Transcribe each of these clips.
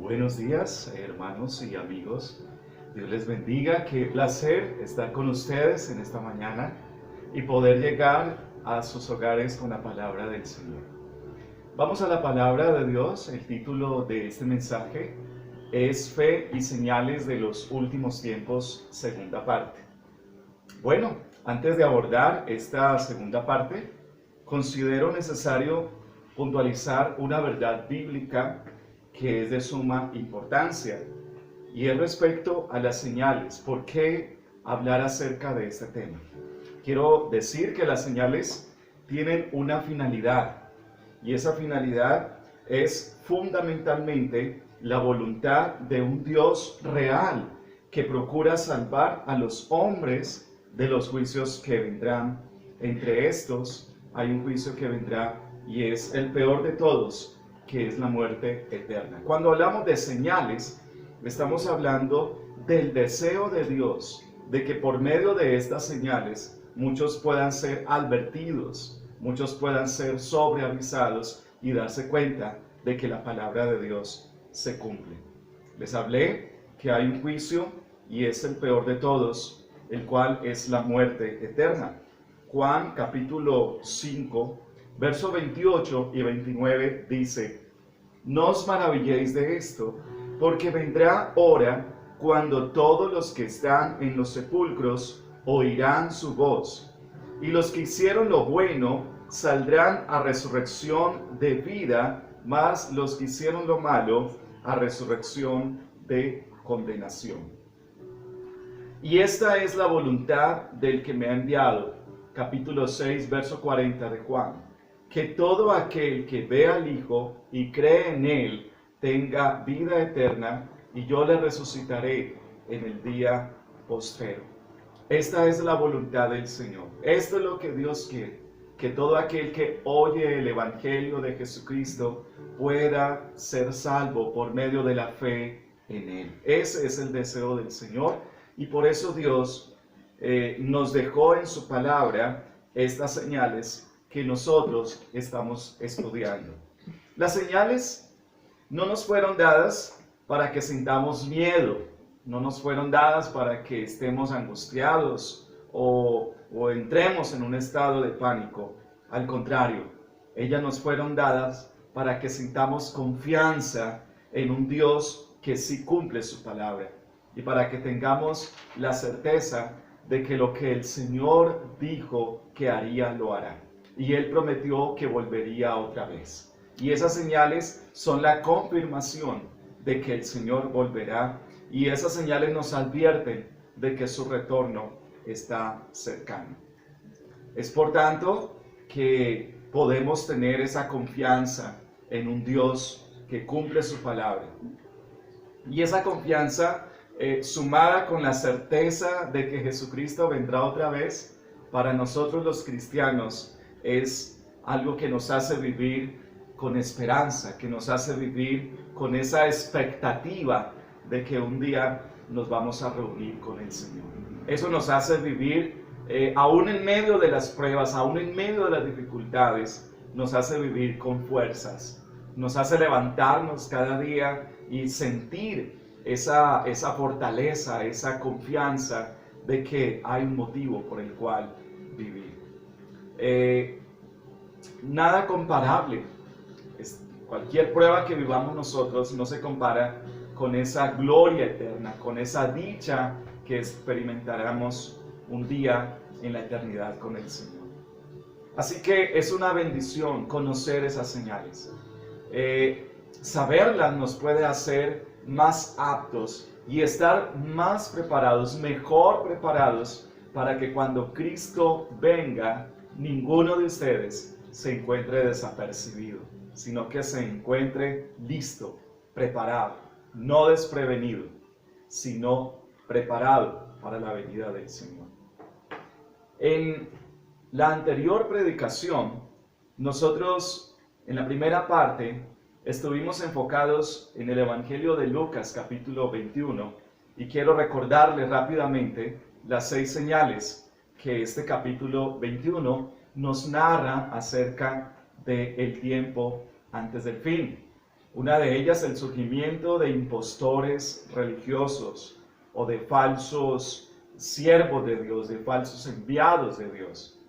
Buenos días, hermanos y amigos. Dios les bendiga. Qué placer estar con ustedes en esta mañana y poder llegar a sus hogares con la palabra del Señor. Vamos a la palabra de Dios. El título de este mensaje es Fe y señales de los últimos tiempos, segunda parte. Bueno, antes de abordar esta segunda parte, considero necesario puntualizar una verdad bíblica que es de suma importancia, y es respecto a las señales. ¿Por qué hablar acerca de este tema? Quiero decir que las señales tienen una finalidad, y esa finalidad es fundamentalmente la voluntad de un Dios real que procura salvar a los hombres de los juicios que vendrán. Entre estos hay un juicio que vendrá y es el peor de todos, que es la muerte eterna. Cuando hablamos de señales, estamos hablando del deseo de Dios de que por medio de estas señales muchos puedan ser advertidos, muchos puedan ser sobreavisados y darse cuenta de que la palabra de Dios se cumple. Les hablé que hay un juicio y es el peor de todos, el cual es la muerte eterna. Juan capítulo 5, verso 28 y 29 dice: No os maravilléis de esto, porque vendrá hora cuando todos los que están en los sepulcros oirán su voz, y los que hicieron lo bueno saldrán a resurrección de vida, mas los que hicieron lo malo a resurrección de condenación. Y esta es la voluntad del que me ha enviado. Capítulo 6, verso 40 de Juan. Que todo aquel que ve al Hijo y cree en Él tenga vida eterna, y yo le resucitaré en el día postrero. Esta es la voluntad del Señor. Esto es lo que Dios quiere, que todo aquel que oye el Evangelio de Jesucristo pueda ser salvo por medio de la fe en Él. Ese es el deseo del Señor, y por eso Dios nos dejó en su palabra estas señales que nosotros estamos estudiando. Las señales no nos fueron dadas para que sintamos miedo, no nos fueron dadas para que estemos angustiados o entremos en un estado de pánico. Al contrario, ellas nos fueron dadas para que sintamos confianza en un Dios que sí cumple su palabra, y para que tengamos la certeza de que lo que el Señor dijo que haría, lo hará. Y Él prometió que volvería otra vez. Y esas señales son la confirmación de que el Señor volverá. Y esas señales nos advierten de que su retorno está cercano. Es por tanto que podemos tener esa confianza en un Dios que cumple su palabra. Y esa confianza, sumada con la certeza de que Jesucristo vendrá otra vez, para nosotros los cristianos, es algo que nos hace vivir con esperanza, que nos hace vivir con esa expectativa de que un día nos vamos a reunir con el Señor. Eso nos hace vivir, aún en medio de las pruebas, aún en medio de las dificultades, nos hace vivir con fuerzas, nos hace levantarnos cada día y sentir esa fortaleza, esa confianza de que hay un motivo por el cual vivir. Nada comparable, cualquier prueba que vivamos nosotros no se compara con esa gloria eterna, con esa dicha que experimentaremos un día en la eternidad con el Señor. Así que es una bendición conocer esas señales. Saberlas nos puede hacer más aptos y estar más preparados, mejor preparados, para que cuando Cristo venga, ninguno de ustedes se encuentre desapercibido, sino que se encuentre listo, preparado, no desprevenido, sino preparado para la venida del Señor. En la anterior predicación, nosotros en la primera parte estuvimos enfocados en el Evangelio de Lucas capítulo 21, y quiero recordarles rápidamente las 6 señales que este capítulo 21 nos narra acerca del tiempo antes del fin. Una de ellas, el surgimiento de impostores religiosos o de falsos siervos de Dios, de falsos enviados de Dios.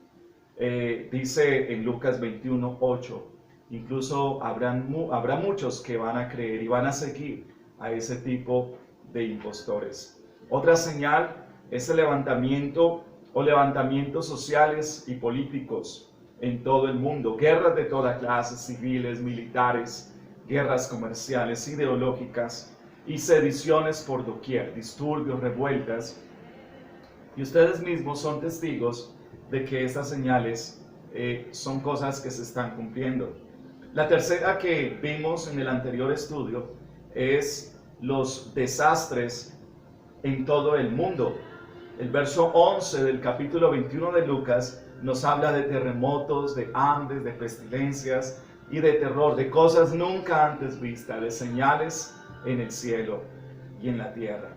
Dice en Lucas 21:8, incluso habrá muchos que van a creer y van a seguir a ese tipo de impostores. Otra señal es el levantamiento o levantamientos sociales y políticos en todo el mundo, guerras de toda clase, civiles, militares, guerras comerciales, ideológicas y sediciones por doquier, disturbios, revueltas. Y ustedes mismos son testigos de que estas señales son cosas que se están cumpliendo. La tercera que vimos en el anterior estudio es los desastres en todo el mundo. El verso 11 del capítulo 21 de Lucas nos habla de terremotos, de hambres, de pestilencias y de terror, de cosas nunca antes vistas, de señales en el cielo y en la tierra.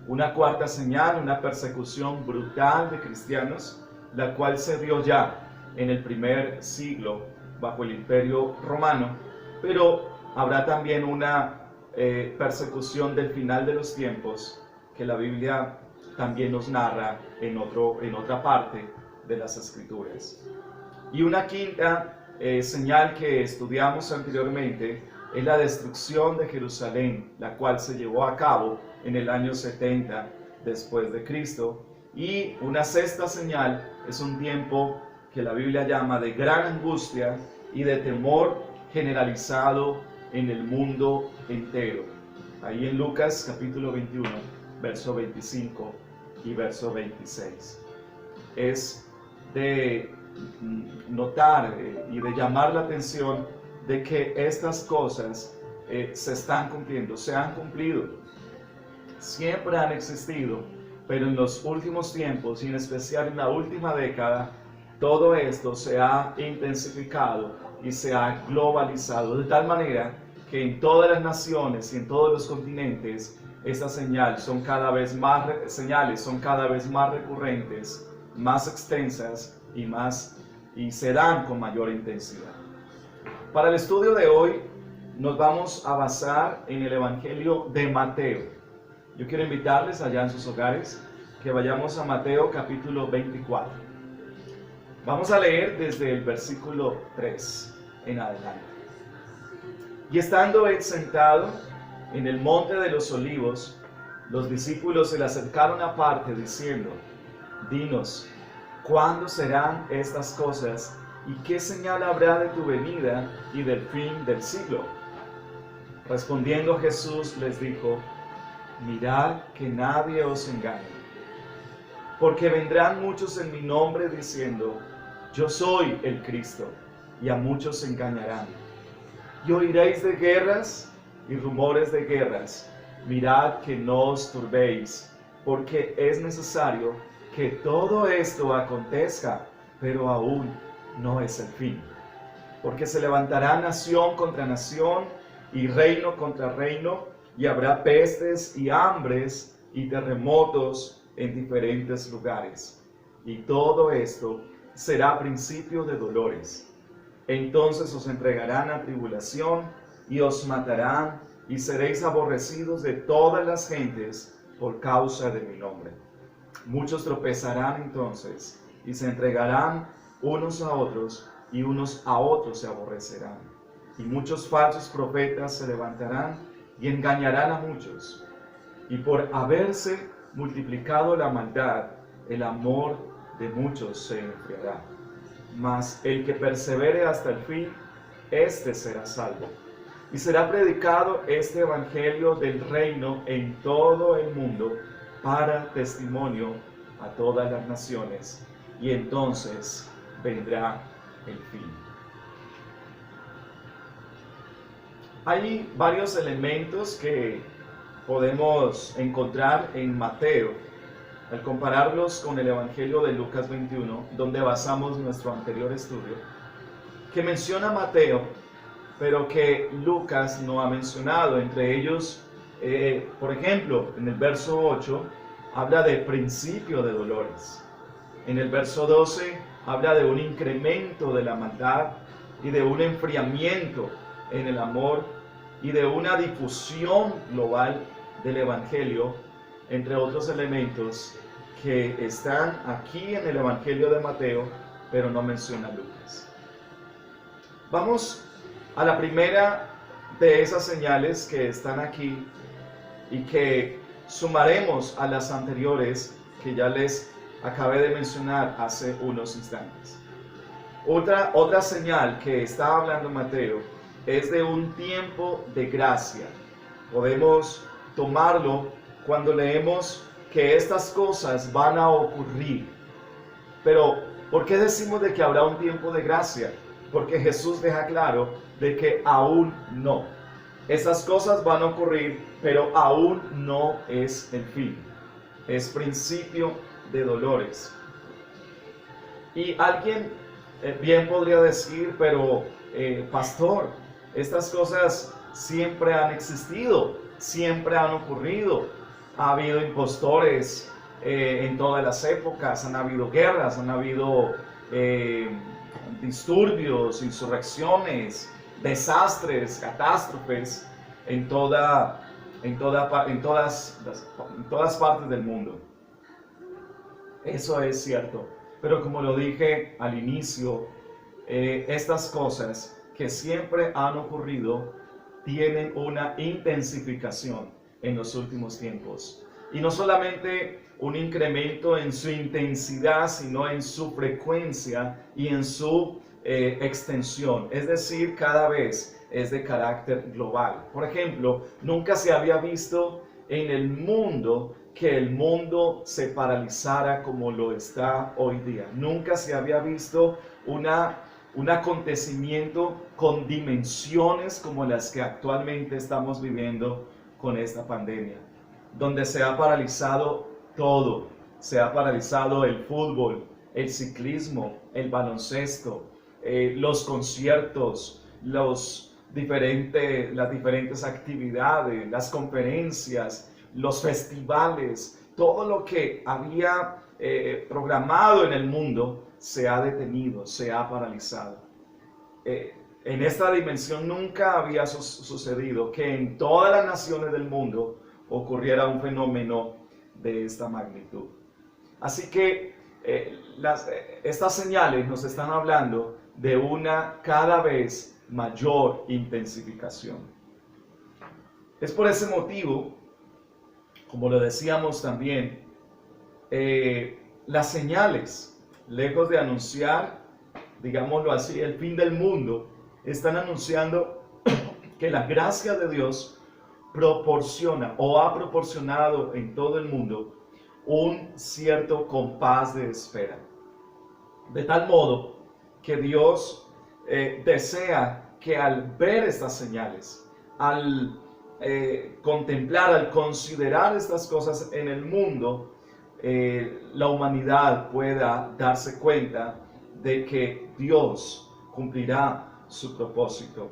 Una cuarta señal, una persecución brutal de cristianos, la cual se dio ya en el primer siglo bajo el Imperio Romano, pero habrá también una persecución del final de los tiempos que la Biblia también nos narra en otra parte de las Escrituras. Y una quinta señal que estudiamos anteriormente es la destrucción de Jerusalén, la cual se llevó a cabo en el año 70 después de Cristo. Y una sexta señal es un tiempo que la Biblia llama de gran angustia y de temor generalizado en el mundo entero. Ahí en Lucas capítulo 21, verso 25 y verso 26. Es de notar y de llamar la atención de que estas cosas se están cumpliendo, se han cumplido. Siempre han existido, pero en los últimos tiempos y en especial en la última década, todo esto se ha intensificado y se ha globalizado de tal manera que en todas las naciones y en todos los continentes estas señales son cada vez más recurrentes, más extensas y se dan con mayor intensidad. Para el estudio de hoy nos vamos a basar en el Evangelio de Mateo. Yo quiero invitarles allá en sus hogares que vayamos a Mateo capítulo 24. Vamos a leer desde el versículo 3 en adelante. Y estando él sentado en el monte de los olivos, los discípulos se le acercaron aparte diciendo: Dinos, ¿cuándo serán estas cosas? ¿Y qué señal habrá de tu venida y del fin del siglo? Respondiendo Jesús les dijo: Mirad que nadie os engañe, porque vendrán muchos en mi nombre diciendo: Yo soy el Cristo, y a muchos se engañarán. Y oiréis de guerras y rumores de guerras. Mirad que no os turbéis, porque es necesario que todo esto acontezca, pero aún no es el fin. Porque se levantará nación contra nación y reino contra reino, y habrá pestes y hambres y terremotos en diferentes lugares. Y todo esto será principio de dolores. Entonces os entregarán a tribulación y os matarán, y seréis aborrecidos de todas las gentes por causa de mi nombre. Muchos tropezarán entonces y se entregarán unos a otros, y unos a otros se aborrecerán. Y muchos falsos profetas se levantarán y engañarán a muchos. Y por haberse multiplicado la maldad, el amor de muchos se enfriará. Mas el que persevere hasta el fin, éste será salvo. Y será predicado este evangelio del reino en todo el mundo para testimonio a todas las naciones, y entonces vendrá el fin. Hay varios elementos que podemos encontrar en Mateo al compararlos con el Evangelio de Lucas 21, donde basamos nuestro anterior estudio, que menciona Mateo, pero que Lucas no ha mencionado. Entre ellos, por ejemplo, en el verso 8, habla de principio de dolores. En el verso 12, habla de un incremento de la maldad y de un enfriamiento en el amor y de una difusión global del Evangelio, entre otros elementos que están aquí en el Evangelio de Mateo, pero no menciona Lucas. Vamos a la primera de esas señales que están aquí y que sumaremos a las anteriores que ya les acabé de mencionar hace unos instantes. Otra señal que está hablando Mateo es de un tiempo de gracia. Podemos tomarlo cuando leemos que estas cosas van a ocurrir. Pero, ¿por qué decimos de que habrá un tiempo de gracia? Porque Jesús deja claro de que aún no. Esas cosas van a ocurrir, pero aún no es el fin. Es principio de dolores. Y alguien bien podría decir, pero pastor, estas cosas siempre han existido, siempre han ocurrido. Ha habido impostores en todas las épocas, han habido guerras, han habido disturbios, insurrecciones, desastres, catástrofes en todas partes del mundo. Eso es cierto, pero como lo dije al inicio, estas cosas que siempre han ocurrido tienen una intensificación en los últimos tiempos. Y no solamente un incremento en su intensidad, sino en su frecuencia y en su extensión. Es decir, cada vez es de carácter global. Por ejemplo, nunca se había visto en el mundo que el mundo se paralizara como lo está hoy día. Nunca se había visto un acontecimiento con dimensiones como las que actualmente estamos viviendo con esta pandemia, donde se ha paralizado todo. Se ha paralizado el fútbol, el ciclismo, el baloncesto, los conciertos, las diferentes actividades, las conferencias, los festivales, todo lo que había programado en el mundo se ha detenido, se ha paralizado. En esta dimensión nunca había sucedido que en todas las naciones del mundo ocurriera un fenómeno de esta magnitud. Así que estas señales nos están hablando de una cada vez mayor intensificación. Es por ese motivo, como lo decíamos también, las señales, lejos de anunciar, digámoslo así, el fin del mundo, están anunciando que la gracia de Dios proporciona o ha proporcionado en todo el mundo un cierto compás de espera. De tal modo que Dios desea que al ver estas señales, al contemplar, al considerar estas cosas en el mundo, la humanidad pueda darse cuenta de que Dios cumplirá su propósito,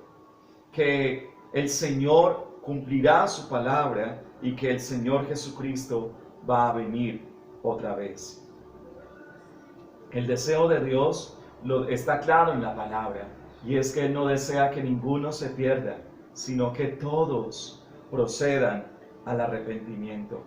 que el Señor cumplirá su palabra y que el Señor Jesucristo va a venir otra vez. El deseo de Dios está claro en la palabra, y es que Él no desea que ninguno se pierda, sino que todos procedan al arrepentimiento.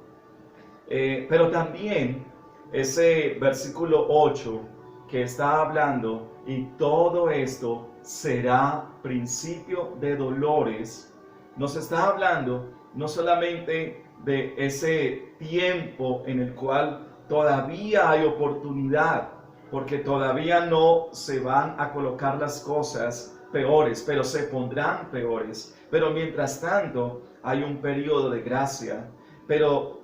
Pero también ese versículo 8 que está hablando, y todo esto será principio de dolores, nos está hablando no solamente de ese tiempo en el cual todavía hay oportunidad, porque todavía no se van a colocar las cosas peores, pero se pondrán peores. Pero mientras tanto hay un periodo de gracia. Pero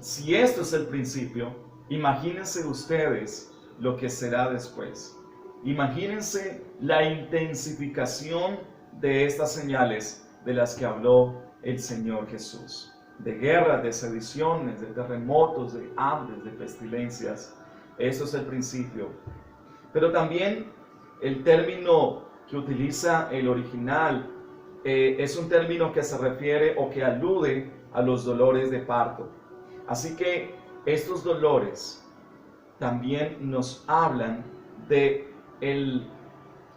si esto es el principio, imagínense ustedes lo que será después. Imagínense la intensificación de estas señales de las que habló el Señor Jesús. De guerras, de sediciones, de terremotos, de hambres, de pestilencias. Eso es el principio. Pero también el término que utiliza el original es un término que se refiere o que alude a los dolores de parto. Así que estos dolores también nos hablan de el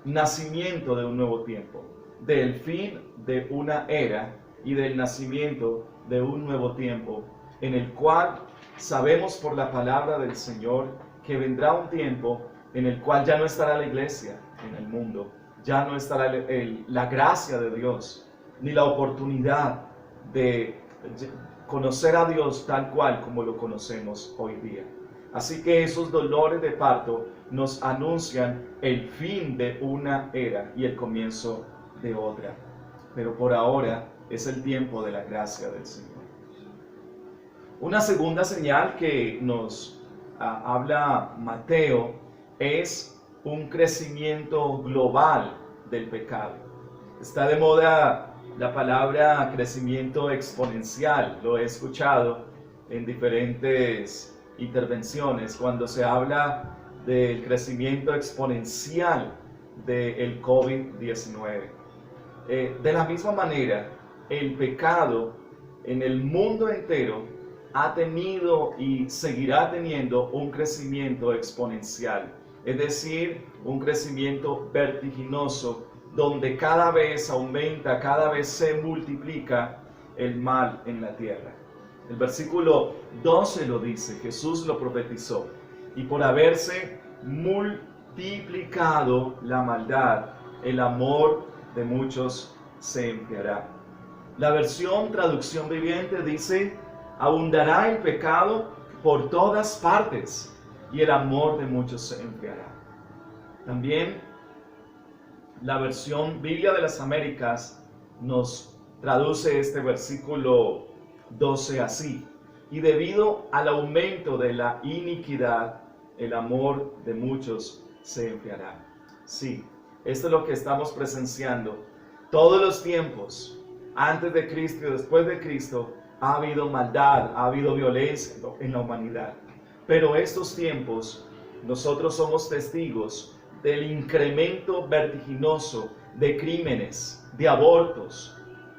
nacimiento de un nuevo tiempo, del fin de una era y del nacimiento de un nuevo tiempo, en el cual sabemos por la palabra del Señor que vendrá un tiempo en el cual ya no estará la iglesia en el mundo, ya no estará la gracia de Dios, ni la oportunidad de conocer a Dios tal cual como lo conocemos hoy día. Así que esos dolores de parto nos anuncian el fin de una era y el comienzo de otra. Pero por ahora es el tiempo de la gracia del Señor. Una segunda señal que nos habla Mateo es un crecimiento global del pecado. Está de moda la palabra crecimiento exponencial. Lo he escuchado en diferentes intervenciones cuando se habla del crecimiento exponencial del COVID-19. De la misma manera, el pecado en el mundo entero ha tenido y seguirá teniendo un crecimiento exponencial, es decir, un crecimiento vertiginoso, donde cada vez aumenta, cada vez se multiplica el mal en la tierra. El versículo 12 lo dice, Jesús lo profetizó, y por haberse multiplicado la maldad, el amor de muchos se enfriará. La versión traducción viviente dice, abundará el pecado por todas partes y el amor de muchos se enfriará. También la versión Biblia de las Américas nos traduce este versículo 12 así, y debido al aumento de la iniquidad, el amor de muchos se enfriará. Sí, esto es lo que estamos presenciando. Todos los tiempos, antes de Cristo y después de Cristo, ha habido maldad, ha habido violencia en la humanidad. Pero estos tiempos, nosotros somos testigos del incremento vertiginoso de crímenes, de abortos,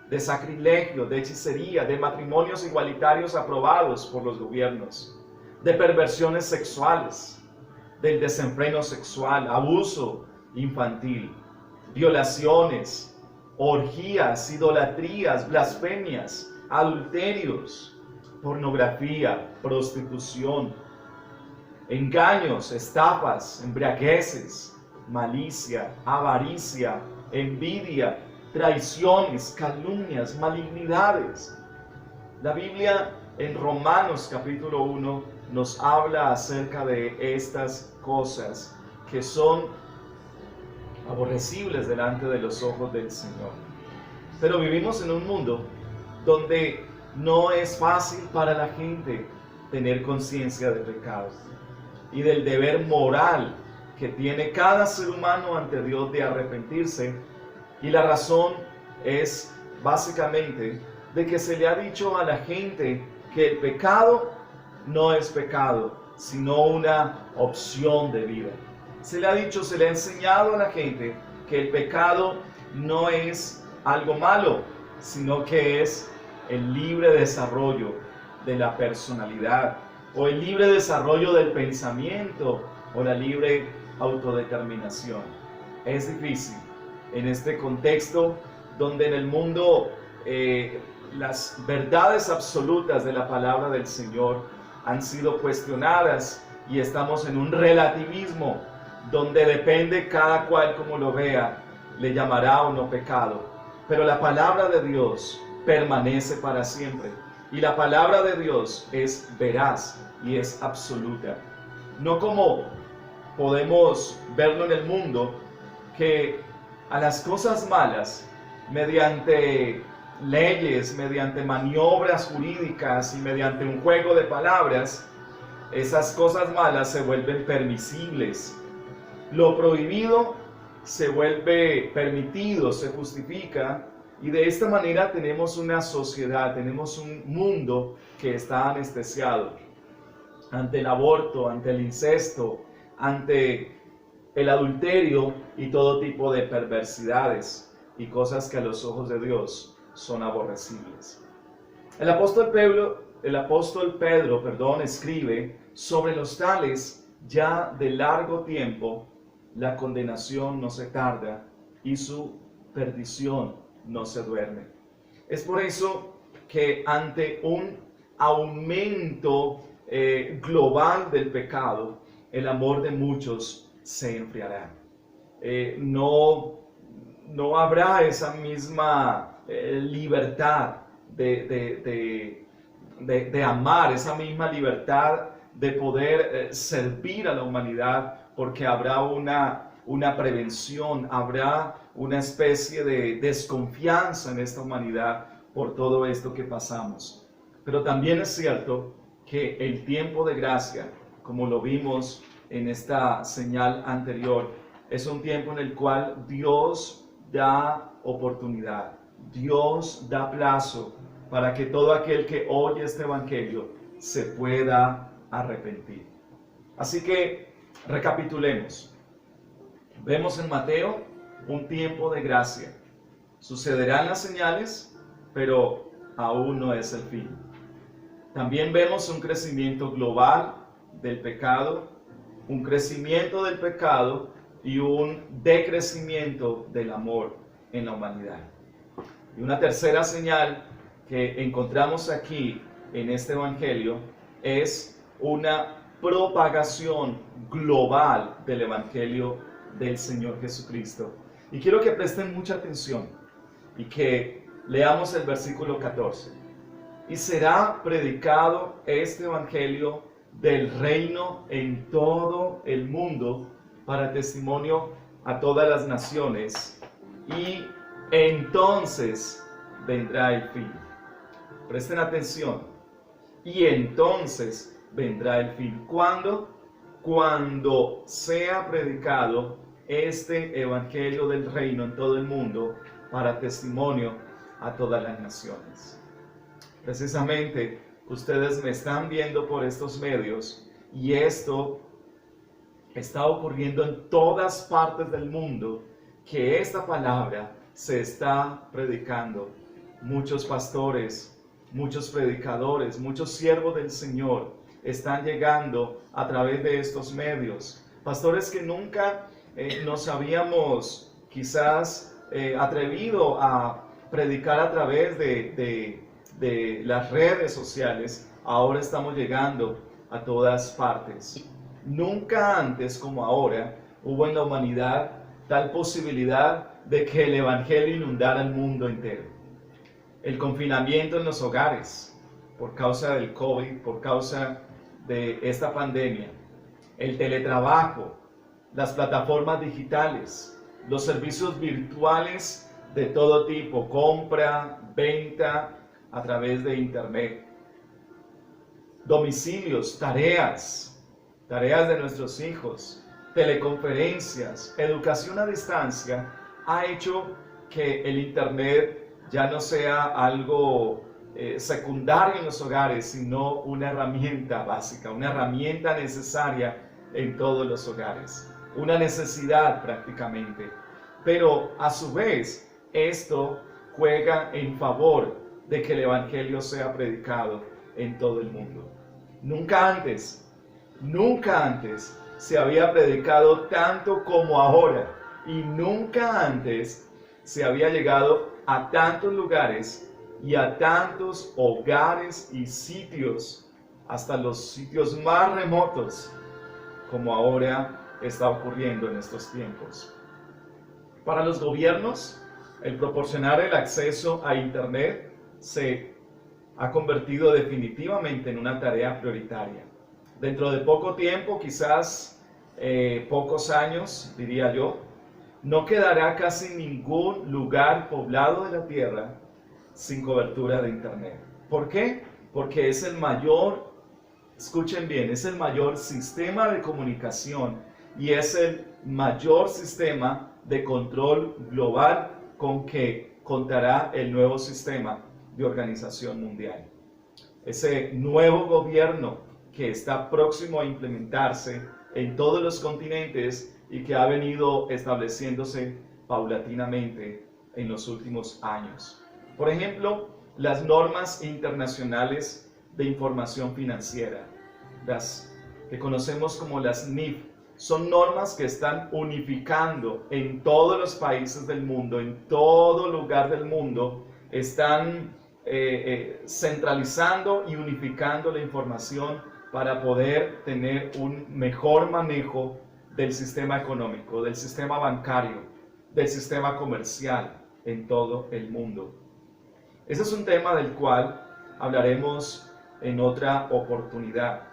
de sacrilegio, de hechicería, de matrimonios igualitarios aprobados por los gobiernos, de perversiones sexuales, del desenfreno sexual, abuso infantil, violaciones, orgías, idolatrías, blasfemias, adulterios, pornografía, prostitución, engaños, estafas, embriagueces, malicia, avaricia, envidia, traiciones, calumnias, malignidades. La Biblia en Romanos capítulo 1 nos habla acerca de estas cosas que son aborrecibles delante de los ojos del Señor. Pero vivimos en un mundo donde no es fácil para la gente tener conciencia de pecados y del deber moral que tiene cada ser humano ante Dios de arrepentirse. Y la razón es básicamente de que se le ha dicho a la gente que el pecado no es pecado, sino una opción de vida. Se le ha dicho, se le ha enseñado a la gente que el pecado no es algo malo, sino que es el libre desarrollo de la personalidad, o el libre desarrollo del pensamiento, o la libre autodeterminación. Es difícil en este contexto donde en el mundo las verdades absolutas de la palabra del Señor han sido cuestionadas y estamos en un relativismo donde depende cada cual como lo vea, le llamará o no pecado. Pero la palabra de Dios permanece para siempre y la palabra de Dios es veraz y es absoluta. No como podemos verlo en el mundo, que a las cosas malas, mediante leyes, mediante maniobras jurídicas y mediante un juego de palabras, esas cosas malas se vuelven permisibles. Lo prohibido se vuelve permitido, se justifica, y de esta manera tenemos una sociedad, tenemos un mundo que está anestesiado ante el aborto, ante el incesto, ante el adulterio y todo tipo de perversidades y cosas que a los ojos de Dios son aborrecibles. El apóstol Pedro, escribe: sobre los tales ya de largo tiempo la condenación no se tarda y su perdición no se duerme. Es por eso que ante un aumento global del pecado, el amor de muchos se enfriará. No habrá esa misma libertad de amar, esa misma libertad de poder servir a la humanidad, porque habrá una prevención, habrá una especie de desconfianza en esta humanidad por todo esto que pasamos. Pero también es cierto que el tiempo de gracia, como lo vimos en esta señal anterior, es un tiempo en el cual Dios da oportunidad, Dios da plazo para que todo aquel que oye este evangelio se pueda arrepentir. Así que recapitulemos. Vemos en Mateo un tiempo de gracia. Sucederán las señales, pero aún no es el fin. También vemos un crecimiento global del pecado, un crecimiento del pecado y un decrecimiento del amor en la humanidad. Y una tercera señal que encontramos aquí en este evangelio es una propagación global del evangelio del Señor Jesucristo. Y quiero que presten mucha atención y que leamos el versículo 14. Y será predicado este evangelio del reino en todo el mundo para testimonio a todas las naciones, y entonces vendrá el fin. Presten atención. Y entonces vendrá el fin. ¿Cuándo? Cuando sea predicado este evangelio del reino en todo el mundo para testimonio a todas las naciones. Precisamente, ustedes me están viendo por estos medios y esto está ocurriendo en todas partes del mundo, que esta palabra se está predicando. Muchos pastores, muchos predicadores, muchos siervos del Señor están llegando a través de estos medios. Pastores que nunca nos habíamos quizás atrevido a predicar a través de las redes sociales, ahora estamos llegando a todas partes. Nunca antes como ahora hubo en la humanidad tal posibilidad de que el evangelio inundara el mundo entero. El confinamiento en los hogares por causa del COVID, por causa de esta pandemia, el teletrabajo, las plataformas digitales, los servicios virtuales de todo tipo, compra, venta a través de internet, domicilios, tareas de nuestros hijos, teleconferencias, educación a distancia, ha hecho que el internet ya no sea algo secundario en los hogares, sino una herramienta básica, una herramienta necesaria en todos los hogares, una necesidad prácticamente. Pero a su vez, esto juega en favor de que el evangelio sea predicado en todo el mundo. Nunca antes se había predicado tanto como ahora, y nunca antes se había llegado a tantos lugares y a tantos hogares y sitios, hasta los sitios más remotos, como ahora está ocurriendo en estos tiempos. Para los gobiernos, el proporcionar el acceso a Internet se ha convertido definitivamente en una tarea prioritaria. Dentro de poco tiempo, quizás pocos años, diría yo, no quedará casi ningún lugar poblado de la tierra sin cobertura de Internet. ¿Por qué? Porque es el mayor, escuchen bien, es el mayor sistema de comunicación y es el mayor sistema de control global con que contará el nuevo sistema de organización mundial. Ese nuevo gobierno que está próximo a implementarse en todos los continentes y que ha venido estableciéndose paulatinamente en los últimos años. Por ejemplo, las normas internacionales de información financiera, las que conocemos como las NIF, son normas que están unificando en todos los países del mundo, en todo lugar del mundo, están centralizando y unificando la información para poder tener un mejor manejo del sistema económico, del sistema bancario, del sistema comercial en todo el mundo. Ese es un tema del cual hablaremos en otra oportunidad.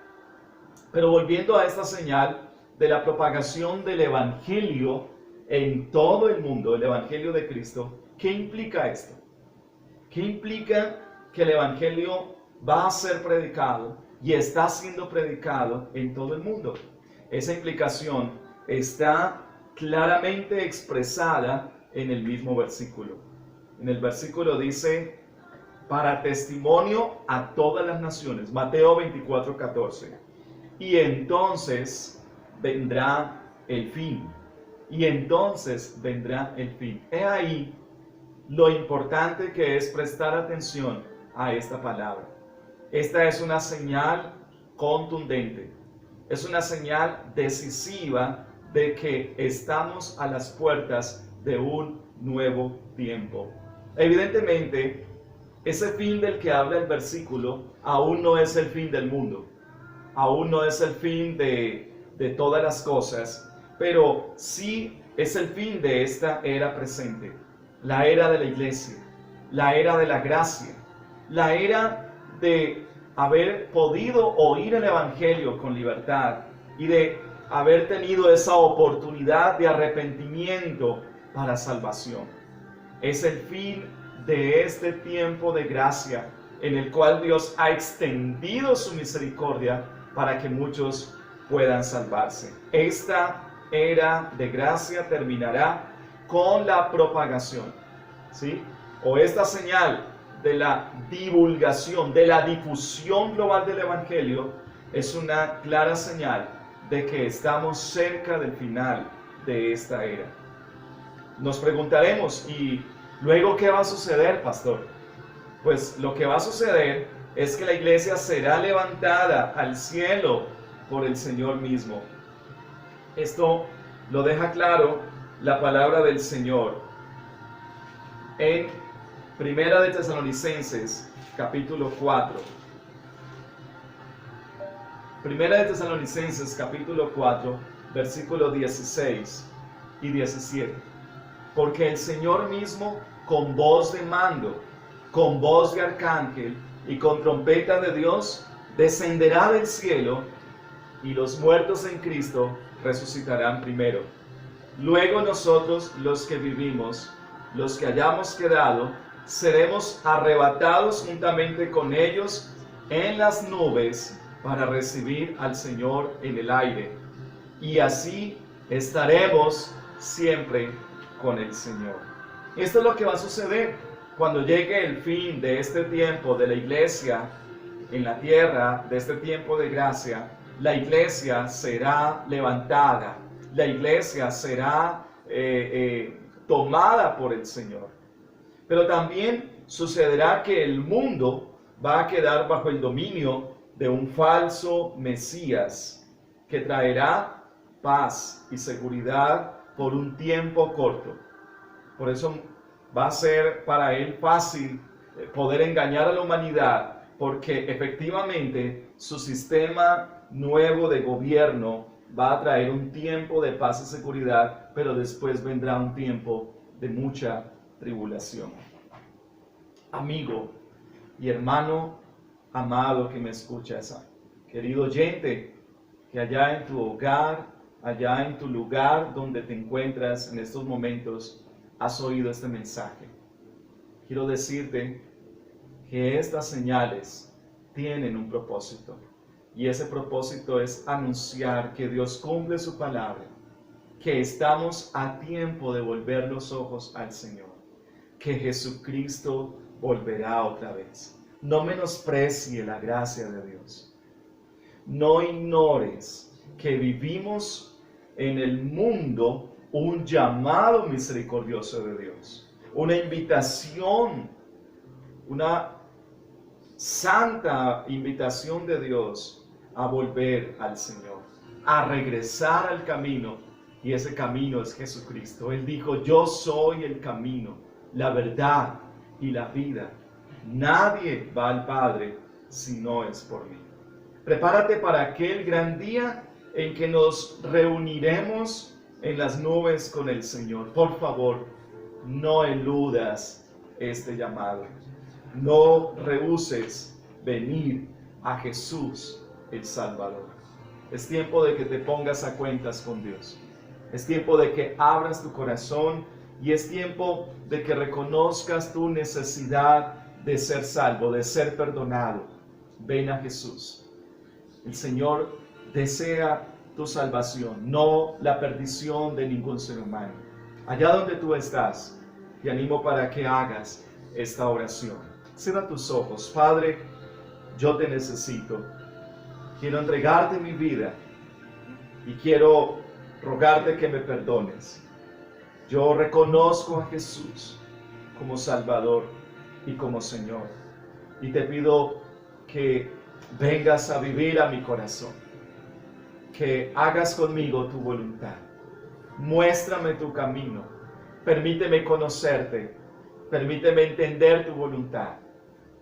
Pero volviendo a esta señal de la propagación del Evangelio en todo el mundo, el Evangelio de Cristo, ¿qué implica esto? ¿Qué implica que el Evangelio va a ser predicado y está siendo predicado en todo el mundo? Esa implicación está claramente expresada en el mismo versículo. En el versículo dice, para testimonio a todas las naciones, Mateo 24:14. Y entonces vendrá el fin. Y entonces vendrá el fin. He ahí lo importante que es prestar atención a esta palabra. Esta es una señal contundente. Es una señal decisiva de que estamos a las puertas de un nuevo tiempo. Evidentemente, ese fin del que habla el versículo aún no es el fin del mundo. Aún no es el fin de todas las cosas, pero sí es el fin de esta era presente, la era de la iglesia, la era de la gracia, la era de haber podido oír el Evangelio con libertad y de haber tenido esa oportunidad de arrepentimiento para salvación. Es el fin de este tiempo de gracia en el cual Dios ha extendido su misericordia para que muchos puedan salvarse. Esta era de gracia terminará con la propagación, ¿sí? O esta señal de la divulgación, de la difusión global del Evangelio, es una clara señal de que estamos cerca del final de esta era. Nos preguntaremos, ¿y luego qué va a suceder, pastor? Pues lo que va a suceder es que la iglesia será levantada al cielo por el Señor mismo. Esto lo deja claro la palabra del Señor en Primera de Tesalonicenses, capítulo 4. Primera de Tesalonicenses, capítulo 4, versículos 16 y 17. Porque el Señor mismo, con voz de mando, con voz de arcángel y con trompeta de Dios, descenderá del cielo, y los muertos en Cristo resucitarán primero. Luego nosotros, los que vivimos, los que hayamos quedado, seremos arrebatados juntamente con ellos en las nubes para recibir al Señor en el aire. Y así estaremos siempre con el Señor. Esto es lo que va a suceder cuando llegue el fin de este tiempo de la iglesia en la tierra, de este tiempo de gracia. La iglesia será levantada, la iglesia será tomada por el Señor. Pero también sucederá que el mundo va a quedar bajo el dominio de un falso Mesías que traerá paz y seguridad por un tiempo corto. Por eso va a ser para él fácil poder engañar a la humanidad, porque efectivamente su sistema nuevo de gobierno va a traer un tiempo de paz y seguridad, pero después vendrá un tiempo de mucha tribulación. Amigo y hermano amado que me escuchas, querido oyente, que allá en tu hogar, allá en tu lugar donde te encuentras en estos momentos, has oído este mensaje. Quiero decirte que estas señales tienen un propósito, y ese propósito es anunciar que Dios cumple su palabra, que estamos a tiempo de volver los ojos al Señor, que Jesucristo volverá otra vez. No menosprecie la gracia de Dios. No ignores que vivimos en el mundo un llamado misericordioso de Dios, una invitación, una santa invitación de Dios a volver al Señor, a regresar al camino, y ese camino es Jesucristo. Él dijo: yo soy el camino, la verdad y la vida. Nadie va al Padre si no es por mí. Prepárate para aquel gran día en que nos reuniremos en las nubes con el Señor. Por favor, no eludas este llamado. No rehuses venir a Jesús el Salvador. Es tiempo de que te pongas a cuentas con Dios. Es tiempo de que abras tu corazón y es tiempo de que reconozcas tu necesidad de ser salvo, de ser perdonado. Ven a Jesús. El Señor desea tu salvación, no la perdición de ningún ser humano. Allá donde tú estás, te animo para que hagas esta oración. Cierra tus ojos. Padre, yo te necesito. Quiero entregarte mi vida y quiero rogarte que me perdones. Yo reconozco a Jesús como Salvador y como Señor. Y te pido que vengas a vivir a mi corazón. Que hagas conmigo tu voluntad. Muéstrame tu camino. Permíteme conocerte. Permíteme entender tu voluntad.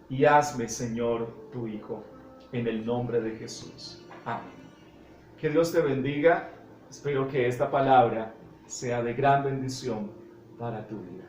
Y hazme, Señor, tu Hijo, en el nombre de Jesús. Amén. Que Dios te bendiga. Espero que esta palabra sea de gran bendición para tu vida.